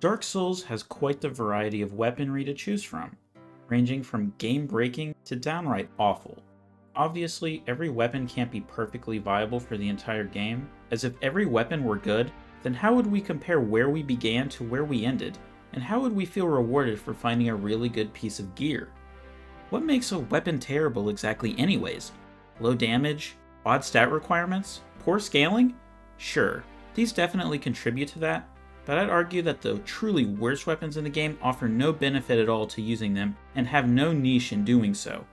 Dark Souls has quite the variety of weaponry to choose from, ranging from game-breaking to downright awful. Obviously, every weapon can't be perfectly viable for the entire game, as if every weapon were good, then how would we compare where we began to where we ended, and how would we feel rewarded for finding a really good piece of gear? What makes a weapon terrible exactly anyways? Low damage? Odd stat requirements? Poor scaling? Sure, these definitely contribute to that, but I'd argue that the truly worst weapons in the game offer no benefit at all to using them and have no niche in doing so.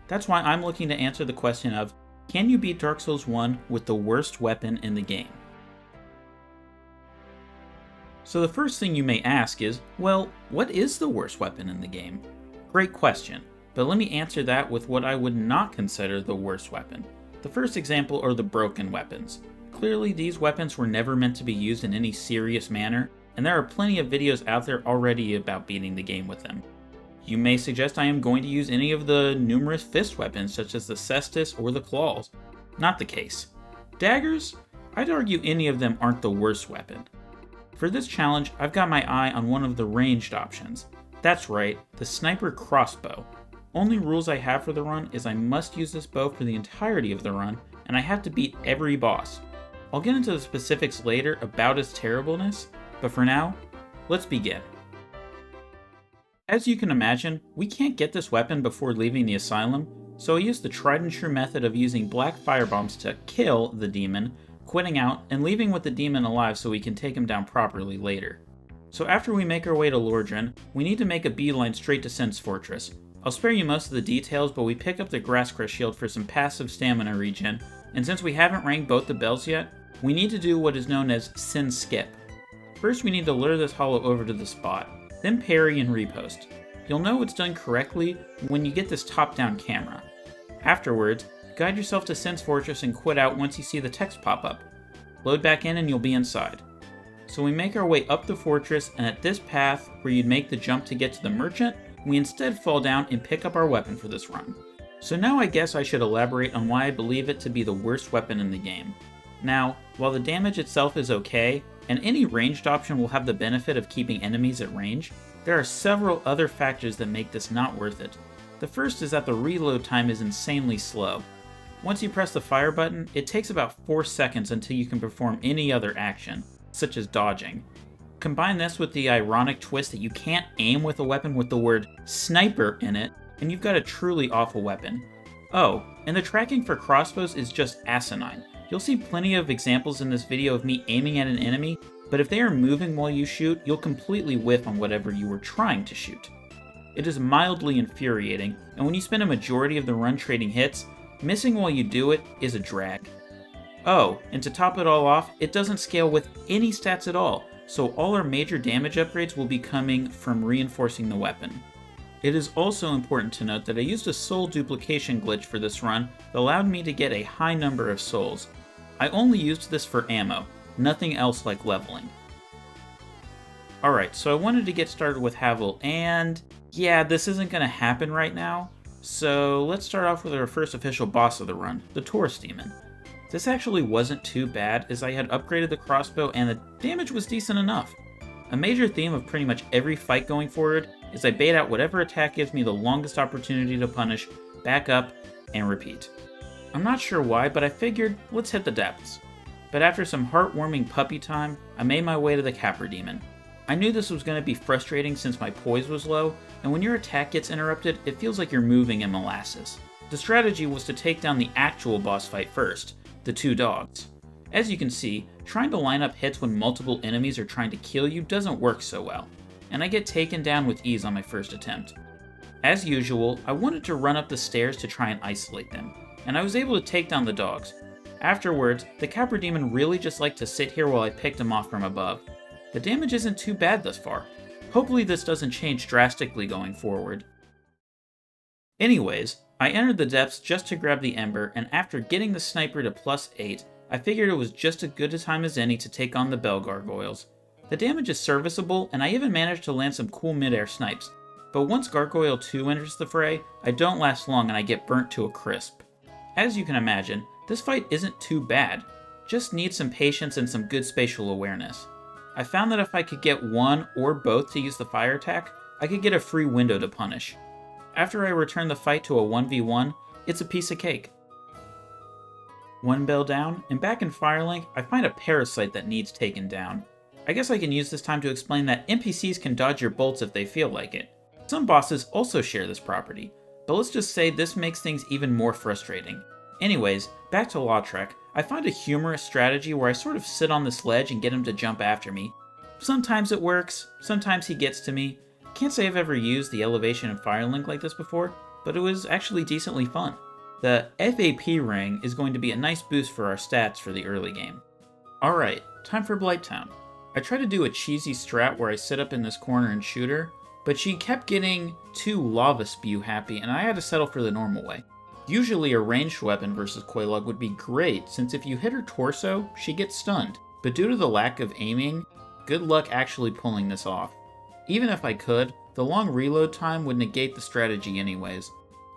That's why I'm looking to answer the question of, can you beat Dark Souls 1 with the worst weapon in the game? So the first thing you may ask is, well, what is the worst weapon in the game? Great question, but let me answer that with what I would not consider the worst weapon. The first example are the broken weapons. Clearly, these weapons were never meant to be used in any serious manner, and there are plenty of videos out there already about beating the game with them. You may suggest I am going to use any of the numerous fist weapons such as the cestus or the claws. Not the case. Daggers? I'd argue any of them aren't the worst weapon. For this challenge, I've got my eye on one of the ranged options. That's right, the sniper crossbow. Only rules I have for the run is I must use this bow for the entirety of the run, and I have to beat every boss. I'll get into the specifics later about its terribleness, but for now, let's begin. As you can imagine, we can't get this weapon before leaving the asylum, so I used the tried and true method of using black firebombs to kill the demon, quitting out, and leaving with the demon alive so we can take him down properly later. So after we make our way to Lordran, we need to make a beeline straight to Sin's Fortress. I'll spare you most of the details, but we pick up the Grasscrest Shield for some passive stamina regen, and since we haven't rang both the bells yet, we need to do what is known as Sin Skip. First we need to lure this hollow over to the spot, then parry and repost. You'll know it's done correctly when you get this top-down camera. Afterwards, guide yourself to Sin's Fortress and quit out once you see the text pop up. Load back in and you'll be inside. So we make our way up the fortress, and at this path, where you'd make the jump to get to the merchant, we instead fall down and pick up our weapon for this run. So now I guess I should elaborate on why I believe it to be the worst weapon in the game. Now, while the damage itself is okay, and any ranged option will have the benefit of keeping enemies at range, there are several other factors that make this not worth it. The first is that the reload time is insanely slow. Once you press the fire button, it takes about 4 seconds until you can perform any other action, such as dodging. Combine this with the ironic twist that you can't aim with a weapon with the word sniper in it, and you've got a truly awful weapon. Oh, and the tracking for crossbows is just asinine. You'll see plenty of examples in this video of me aiming at an enemy, but if they are moving while you shoot, you'll completely whiff on whatever you were trying to shoot. It is mildly infuriating, and when you spend a majority of the run trading hits, missing while you do it is a drag. Oh, and to top it all off, it doesn't scale with any stats at all, so all our major damage upgrades will be coming from reinforcing the weapon. It is also important to note that I used a soul duplication glitch for this run that allowed me to get a high number of souls. I only used this for ammo, nothing else like leveling. Alright, so I wanted to get started with Havel, and yeah, this isn't going to happen right now. So let's start off with our first official boss of the run, the Taurus Demon. This actually wasn't too bad, as I had upgraded the crossbow and the damage was decent enough. A major theme of pretty much every fight going forward is I bait out whatever attack gives me the longest opportunity to punish, back up, and repeat. I'm not sure why, but I figured, let's hit the depths. But after some heartwarming puppy time, I made my way to the Capra Demon. I knew this was going to be frustrating since my poise was low, and when your attack gets interrupted, it feels like you're moving in molasses. The strategy was to take down the actual boss fight first, the two dogs. As you can see, trying to line up hits when multiple enemies are trying to kill you doesn't work so well, and I get taken down with ease on my first attempt. As usual, I wanted to run up the stairs to try and isolate them, and I was able to take down the dogs. Afterwards, the Capra Demon really just liked to sit here while I picked him off from above. The damage isn't too bad thus far. Hopefully this doesn't change drastically going forward. Anyways, I entered the depths just to grab the Ember, and after getting the sniper to +8, I figured it was just as good a time as any to take on the Bell Gargoyles. The damage is serviceable, and I even managed to land some cool mid-air snipes, but once Gargoyle 2 enters the fray, I don't last long and I get burnt to a crisp. As you can imagine, this fight isn't too bad, just needs some patience and some good spatial awareness. I found that if I could get one or both to use the fire attack, I could get a free window to punish. After I return the fight to a 1v1, it's a piece of cake. One bell down, and back in Firelink, I find a parasite that needs taken down. I guess I can use this time to explain that NPCs can dodge your bolts if they feel like it. Some bosses also share this property, but let's just say this makes things even more frustrating. Anyways, back to Lautrec, I find a humorous strategy where I sort of sit on this ledge and get him to jump after me. Sometimes it works, sometimes he gets to me. Can't say I've ever used the elevation in Firelink like this before, but it was actually decently fun. The FAP ring is going to be a nice boost for our stats for the early game. Alright, time for Blighttown. I tried to do a cheesy strat where I sit up in this corner and shoot her, but she kept getting too lava spew happy and I had to settle for the normal way. Usually a ranged weapon versus Quelaag would be great, since if you hit her torso, she gets stunned. But due to the lack of aiming, good luck actually pulling this off. Even if I could, the long reload time would negate the strategy anyways.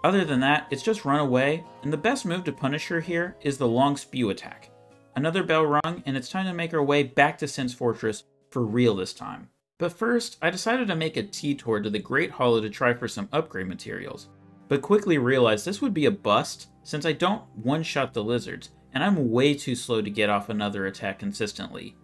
Other than that, it's just run away, and the best move to punish her here is the long spew attack. Another bell rung, and it's time to make our way back to Sin's Fortress for real this time. But first, I decided to make a T-tour to the Great Hollow to try for some upgrade materials, but quickly realized this would be a bust since I don't one-shot the lizards, and I'm way too slow to get off another attack consistently.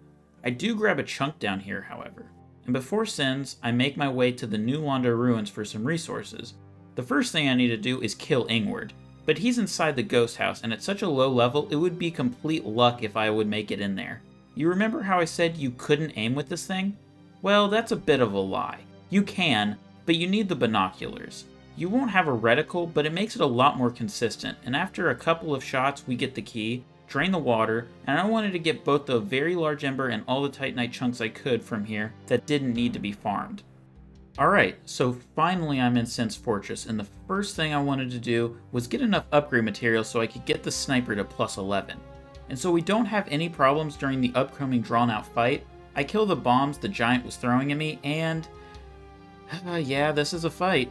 I do grab a chunk down here, however. And before Sin's, I make my way to the New Londo ruins for some resources. The first thing I need to do is kill Ingward, but he's inside the ghost house, and at such a low level, it would be complete luck if I would make it in there. You remember how I said you couldn't aim with this thing? Well, that's a bit of a lie. You can, but you need the binoculars. You won't have a reticle, but it makes it a lot more consistent, and after a couple of shots we get the key, drain the water, and I wanted to get both the very large ember and all the titanite chunks I could from here that didn't need to be farmed. Alright, so finally I'm in Sin's Fortress, and the first thing I wanted to do was get enough upgrade material so I could get the sniper to plus 11. And so we don't have any problems during the upcoming drawn-out fight. I kill the bombs the giant was throwing at me, and yeah, this is a fight.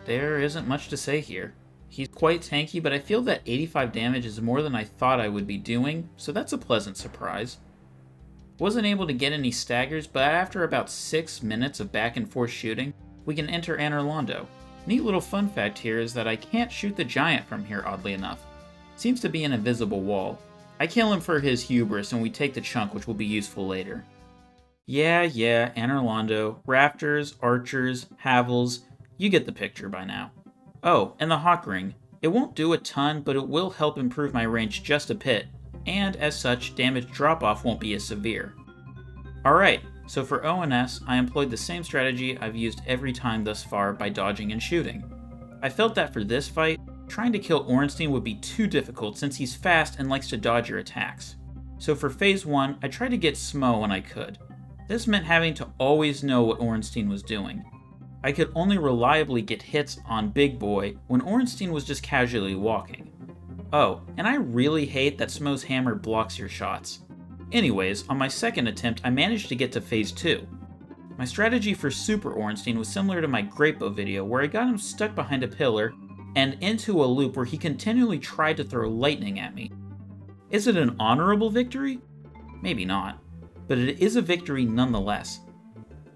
There isn't much to say here. He's quite tanky, but I feel that 85 damage is more than I thought I would be doing, so that's a pleasant surprise. Wasn't able to get any staggers, but after about 6 minutes of back and forth shooting, we can enter Anor Londo. Neat little fun fact here is that I can't shoot the giant from here, oddly enough. Seems to be an invisible wall. I kill him for his hubris, and we take the chunk, which will be useful later. Yeah, Anor Londo, rafters, archers, havels, you get the picture by now. Oh, and the Hawk Ring. It won't do a ton, but it will help improve my range just a bit, and as such, damage drop-off won't be as severe. Alright, so for ONS, I employed the same strategy I've used every time thus far by dodging and shooting. I felt that for this fight, trying to kill Ornstein would be too difficult since he's fast and likes to dodge your attacks. So for phase 1, I tried to get Smo when I could. This meant having to always know what Ornstein was doing. I could only reliably get hits on Big Boy when Ornstein was just casually walking. Oh, and I really hate that Smo's hammer blocks your shots. Anyways, on my second attempt, I managed to get to phase 2. My strategy for Super Ornstein was similar to my Greatbow video, where I got him stuck behind a pillar and into a loop where he continually tried to throw lightning at me. Is it an honorable victory? Maybe not, but it is a victory nonetheless.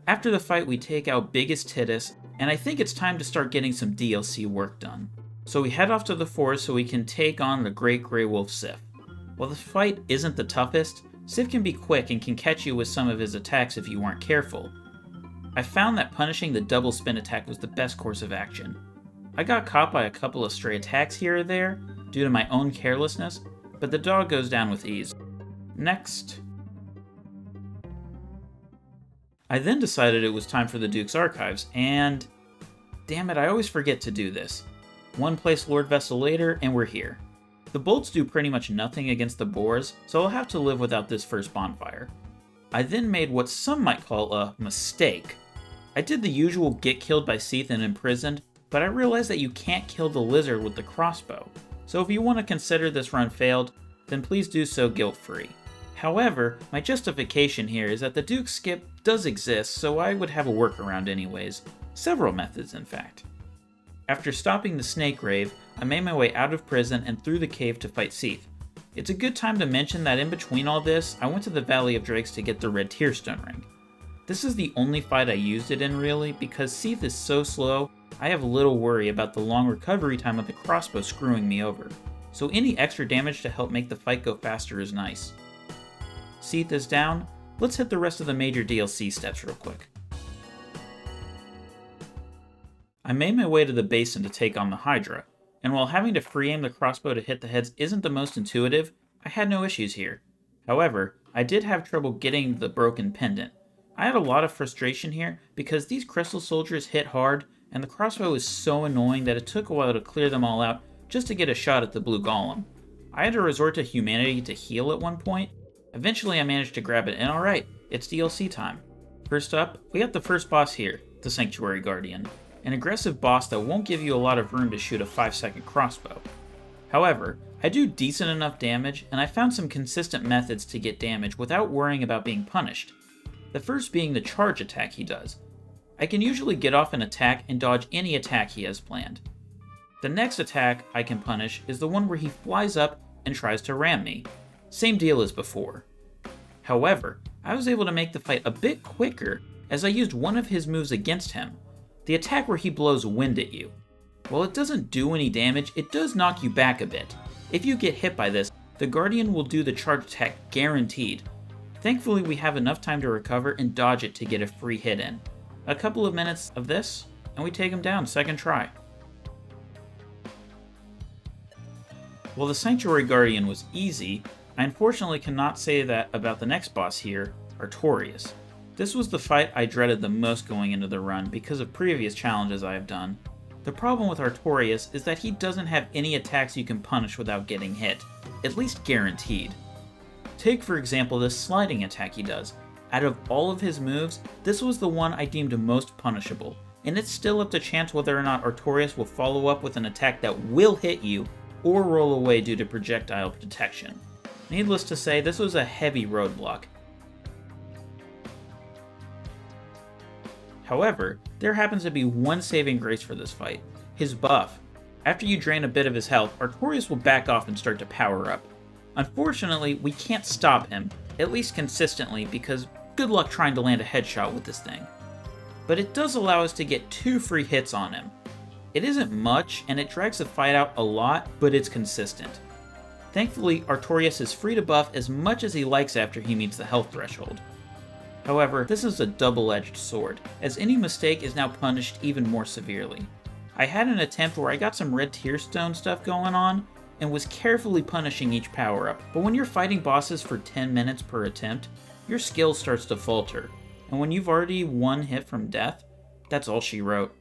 After the fight, we take out Biggest Titus, and I think it's time to start getting some DLC work done. So we head off to the forest so we can take on the Great Grey Wolf Sif. While the fight isn't the toughest, Sif can be quick and can catch you with some of his attacks if you aren't careful. I found that punishing the double spin attack was the best course of action. I got caught by a couple of stray attacks here or there, due to my own carelessness, but the dog goes down with ease. Next. I then decided it was time for the Duke's Archives, and damn it, I always forget to do this. One place Lord Vessel later, and we're here. The bolts do pretty much nothing against the boars, so I'll have to live without this first bonfire. I then made what some might call a mistake. I did the usual get killed by Seath and imprisoned, but I realized that you can't kill the lizard with the crossbow. So if you want to consider this run failed, then please do so guilt-free. However, my justification here is that the Duke's Skip does exist, so I would have a workaround anyways. Several methods, in fact. After stopping the Snake Rave, I made my way out of prison and through the cave to fight Seath. It's a good time to mention that in between all this, I went to the Valley of Drakes to get the Red Tearstone Ring. This is the only fight I used it in really, because Seath is so slow, I have little worry about the long recovery time of the crossbow screwing me over, so any extra damage to help make the fight go faster is nice. Seath is down, let's hit the rest of the major DLC steps real quick. I made my way to the basin to take on the Hydra, and while having to free aim the crossbow to hit the heads isn't the most intuitive, I had no issues here. However, I did have trouble getting the broken pendant. I had a lot of frustration here because these crystal soldiers hit hard, and the crossbow is so annoying that it took a while to clear them all out just to get a shot at the blue golem. I had to resort to humanity to heal at one point. Eventually I managed to grab it, and alright, it's DLC time. First up, we got the first boss here, the Sanctuary Guardian, an aggressive boss that won't give you a lot of room to shoot a 5-second crossbow. However, I do decent enough damage, and I found some consistent methods to get damage without worrying about being punished. The first being the charge attack he does. I can usually get off an attack and dodge any attack he has planned. The next attack I can punish is the one where he flies up and tries to ram me. Same deal as before. However, I was able to make the fight a bit quicker as I used one of his moves against him, the attack where he blows wind at you. While it doesn't do any damage, it does knock you back a bit. If you get hit by this, the Guardian will do the charge attack guaranteed. Thankfully, we have enough time to recover and dodge it to get a free hit in. A couple of minutes of this, and we take him down second try. While the Sanctuary Guardian was easy, I unfortunately cannot say that about the next boss here, Artorias. This was the fight I dreaded the most going into the run because of previous challenges I have done. The problem with Artorias is that he doesn't have any attacks you can punish without getting hit, at least guaranteed. Take for example this sliding attack he does. Out of all of his moves, this was the one I deemed most punishable, and it's still up to chance whether or not Artorias will follow up with an attack that will hit you or roll away due to projectile detection. Needless to say, this was a heavy roadblock. However, there happens to be one saving grace for this fight, his buff. After you drain a bit of his health, Artorias will back off and start to power up. Unfortunately, we can't stop him, at least consistently, because good luck trying to land a headshot with this thing. But it does allow us to get 2 free hits on him. It isn't much, and it drags the fight out a lot, but it's consistent. Thankfully, Artorias is free to buff as much as he likes after he meets the health threshold. However, this is a double-edged sword, as any mistake is now punished even more severely. I had an attempt where I got some red tear stone stuff going on, and was carefully punishing each power-up, but when you're fighting bosses for 10 minutes per attempt, your skill starts to falter, and when you've already one hit from death, that's all she wrote.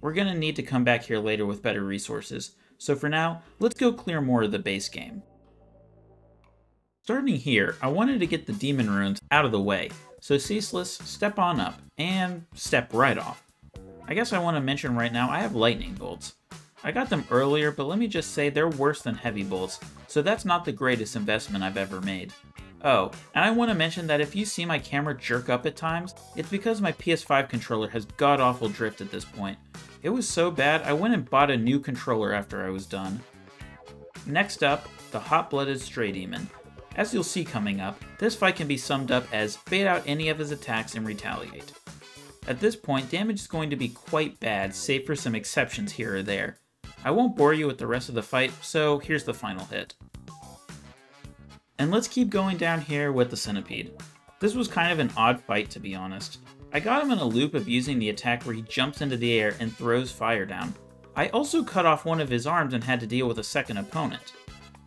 We're gonna need to come back here later with better resources, so for now, let's go clear more of the base game. Starting here, I wanted to get the demon runes out of the way, so Ceaseless, step on up, and step right off. I guess I want to mention right now I have lightning bolts. I got them earlier, but let me just say they're worse than heavy bolts, so that's not the greatest investment I've ever made. Oh, and I want to mention that if you see my camera jerk up at times, it's because my PS5 controller has god-awful drift at this point. It was so bad, I went and bought a new controller after I was done. Next up, the Hot-Blooded Stray Demon. As you'll see coming up, this fight can be summed up as bait out any of his attacks and retaliate. At this point, damage is going to be quite bad, save for some exceptions here or there. I won't bore you with the rest of the fight, so here's the final hit. And let's keep going down here with the Centipede. This was kind of an odd fight, to be honest. I got him in a loop of using the attack where he jumps into the air and throws fire down. I also cut off one of his arms and had to deal with a second opponent.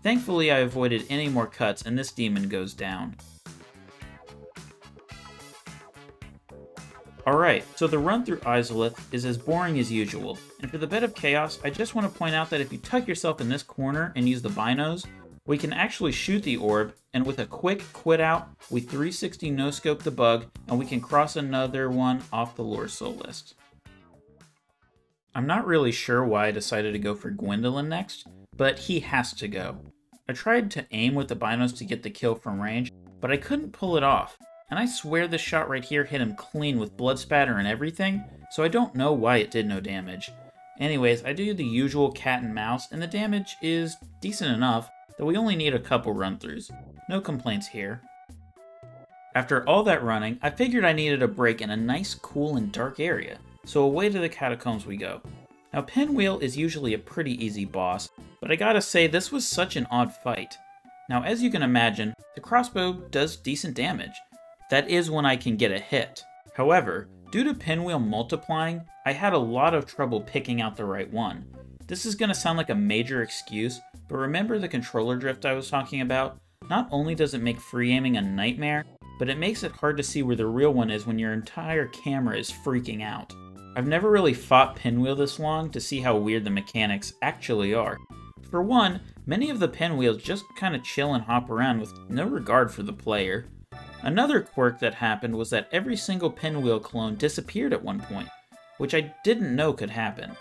Thankfully, I avoided any more cuts and this demon goes down. Alright, so the run through Izalith is as boring as usual, and for the bit of chaos, I just want to point out that if you tuck yourself in this corner and use the binos, we can actually shoot the orb, and with a quick quit out, we 360 no-scope the bug, and we can cross another one off the lore soul list. I'm not really sure why I decided to go for Gwendolyn next, but he has to go. I tried to aim with the binos to get the kill from range, but I couldn't pull it off. And I swear this shot right here hit him clean with blood spatter and everything, so I don't know why it did no damage. Anyways, I do the usual cat and mouse, and the damage is decent enough that we only need a couple run-throughs. No complaints here. After all that running, I figured I needed a break in a nice, cool, and dark area, so away to the catacombs we go. Now, Pinwheel is usually a pretty easy boss, but I gotta say this was such an odd fight. Now, as you can imagine, the crossbow does decent damage. That is when I can get a hit. However, due to Pinwheel multiplying, I had a lot of trouble picking out the right one. This is gonna sound like a major excuse, but remember the controller drift I was talking about? Not only does it make free aiming a nightmare, but it makes it hard to see where the real one is when your entire camera is freaking out. I've never really fought Pinwheel this long to see how weird the mechanics actually are. For one, many of the pinwheels just kinda chill and hop around with no regard for the player. Another quirk that happened was that every single pinwheel clone disappeared at one point, which I didn't know could happen.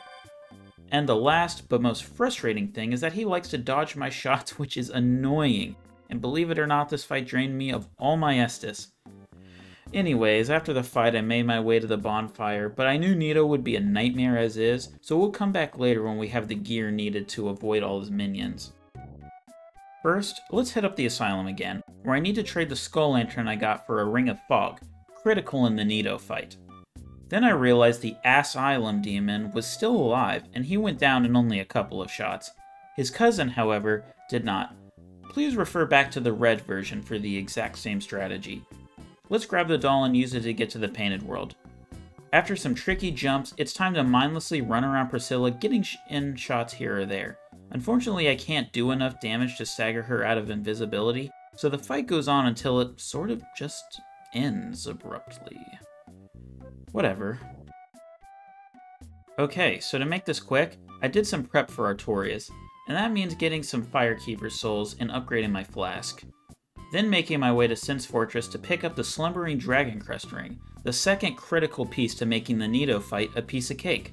And the last, but most frustrating thing is that he likes to dodge my shots, which is annoying. And believe it or not, this fight drained me of all my Estus. Anyways, after the fight I made my way to the bonfire, but I knew Nito would be a nightmare as is, so we'll come back later when we have the gear needed to avoid all his minions. First, let's hit up the Asylum again, where I need to trade the Skull Lantern I got for a Ring of Fog, critical in the Nito fight. Then I realized the Asylum demon was still alive, and he went down in only a couple of shots. His cousin, however, did not. Please refer back to the red version for the exact same strategy. Let's grab the doll and use it to get to the Painted World. After some tricky jumps, it's time to mindlessly run around Priscilla, getting in shots here or there. Unfortunately, I can't do enough damage to stagger her out of invisibility, so the fight goes on until it sort of just ends abruptly. Whatever. Okay, so to make this quick, I did some prep for Artorias, and that means getting some Firekeeper souls and upgrading my flask. Then making my way to Sin's Fortress to pick up the Slumbering Dragon Crest Ring, the second critical piece to making the Nito fight a piece of cake.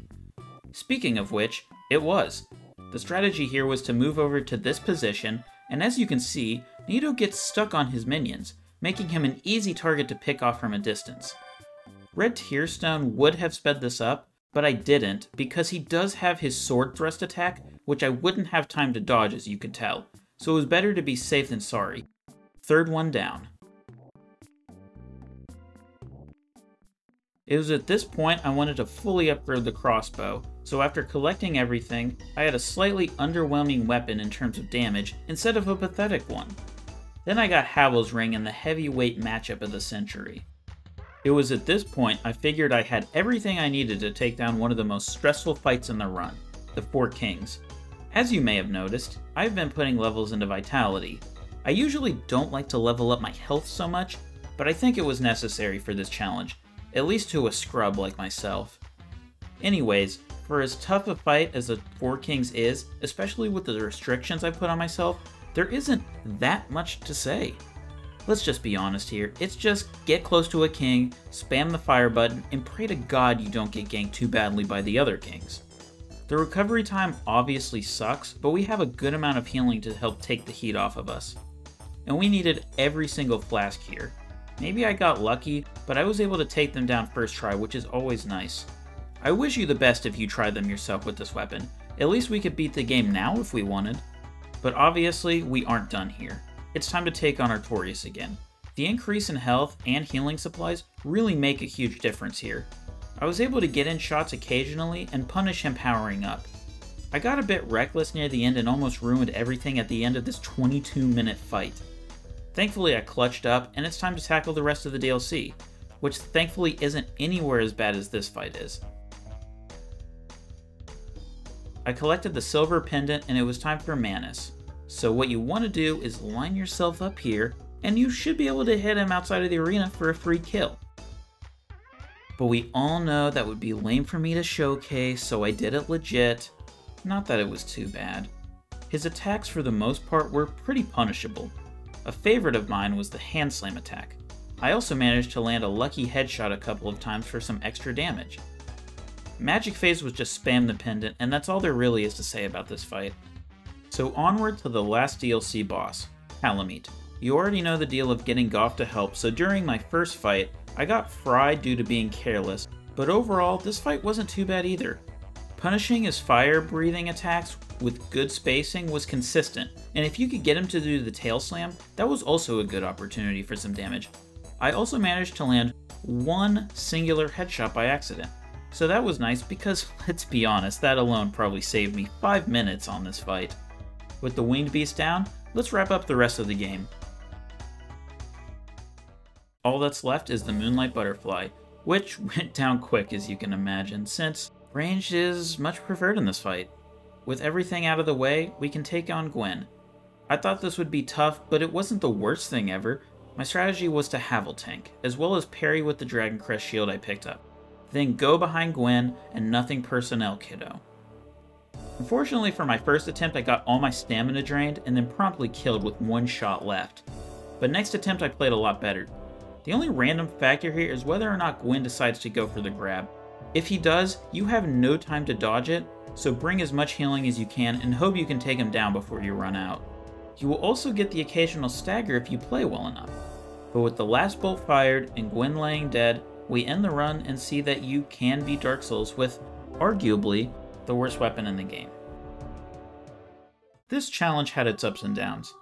Speaking of which, it was. The strategy here was to move over to this position, and as you can see, Nito gets stuck on his minions, making him an easy target to pick off from a distance. Red Tearstone would have sped this up, but I didn't, because he does have his sword thrust attack, which I wouldn't have time to dodge as you could tell, so it was better to be safe than sorry. Third one down. It was at this point I wanted to fully upgrade the crossbow, so after collecting everything, I had a slightly underwhelming weapon in terms of damage instead of a pathetic one. Then I got Havel's Ring in the heavyweight matchup of the century. It was at this point I figured I had everything I needed to take down one of the most stressful fights in the run, the Four Kings. As you may have noticed, I've been putting levels into Vitality. I usually don't like to level up my health so much, but I think it was necessary for this challenge, at least to a scrub like myself. Anyways, for as tough a fight as the Four Kings is, especially with the restrictions I put on myself, there isn't that much to say. Let's just be honest here, it's just get close to a king, spam the fire button, and pray to God you don't get ganked too badly by the other kings. The recovery time obviously sucks, but we have a good amount of healing to help take the heat off of us. And we needed every single flask here. Maybe I got lucky, but I was able to take them down first try, which is always nice. I wish you the best if you tried them yourself with this weapon. At least we could beat the game now if we wanted. But obviously, we aren't done here. It's time to take on Artorias again. The increase in health and healing supplies really make a huge difference here. I was able to get in shots occasionally and punish him powering up. I got a bit reckless near the end and almost ruined everything at the end of this 22-minute fight. Thankfully I clutched up, and it's time to tackle the rest of the DLC, which thankfully isn't anywhere as bad as this fight is. I collected the silver pendant and it was time for Manus. So what you want to do is line yourself up here, and you should be able to hit him outside of the arena for a free kill. But we all know that would be lame for me to showcase, so I did it legit. Not that it was too bad. His attacks for the most part were pretty punishable. A favorite of mine was the hand slam attack. I also managed to land a lucky headshot a couple of times for some extra damage. Magic phase was just spam the pendant, and that's all there really is to say about this fight. So onward to the last DLC boss, Halamite. You already know the deal of getting Goff to help, so during my first fight, I got fried due to being careless, but overall, this fight wasn't too bad either. Punishing his fire-breathing attacks with good spacing was consistent, and if you could get him to do the tail slam, that was also a good opportunity for some damage. I also managed to land one singular headshot by accident. So that was nice because, let's be honest, that alone probably saved me 5 minutes on this fight. With the winged beast down, let's wrap up the rest of the game. All that's left is the Moonlight Butterfly, which went down quick as you can imagine, since range is much preferred in this fight. With everything out of the way, we can take on Gwen. I thought this would be tough, but it wasn't the worst thing ever. My strategy was to Havel tank, as well as parry with the Dragon Crest shield I picked up. Then go behind Gwen and nothing personnel kiddo. Unfortunately for my first attempt, I got all my stamina drained and then promptly killed with one shot left. But next attempt I played a lot better. The only random factor here is whether or not Gwen decides to go for the grab. If he does, you have no time to dodge it, so bring as much healing as you can and hope you can take him down before you run out. You will also get the occasional stagger if you play well enough. But with the last bolt fired and Gwen laying dead, we end the run and see that you can beat Dark Souls with, arguably, the worst weapon in the game. This challenge had its ups and downs.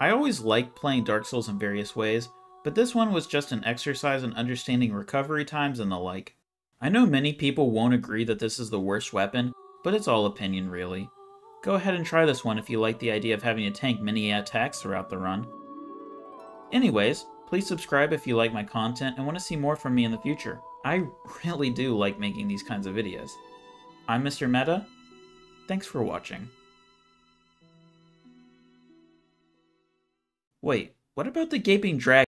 I always liked playing Dark Souls in various ways, but this one was just an exercise in understanding recovery times and the like. I know many people won't agree that this is the worst weapon, but it's all opinion really. Go ahead and try this one if you like the idea of having to tank many attacks throughout the run. Anyways, please subscribe if you like my content and want to see more from me in the future. I really do like making these kinds of videos. I'm Mr. Meta. Thanks for watching. Wait, what about the gaping dragon?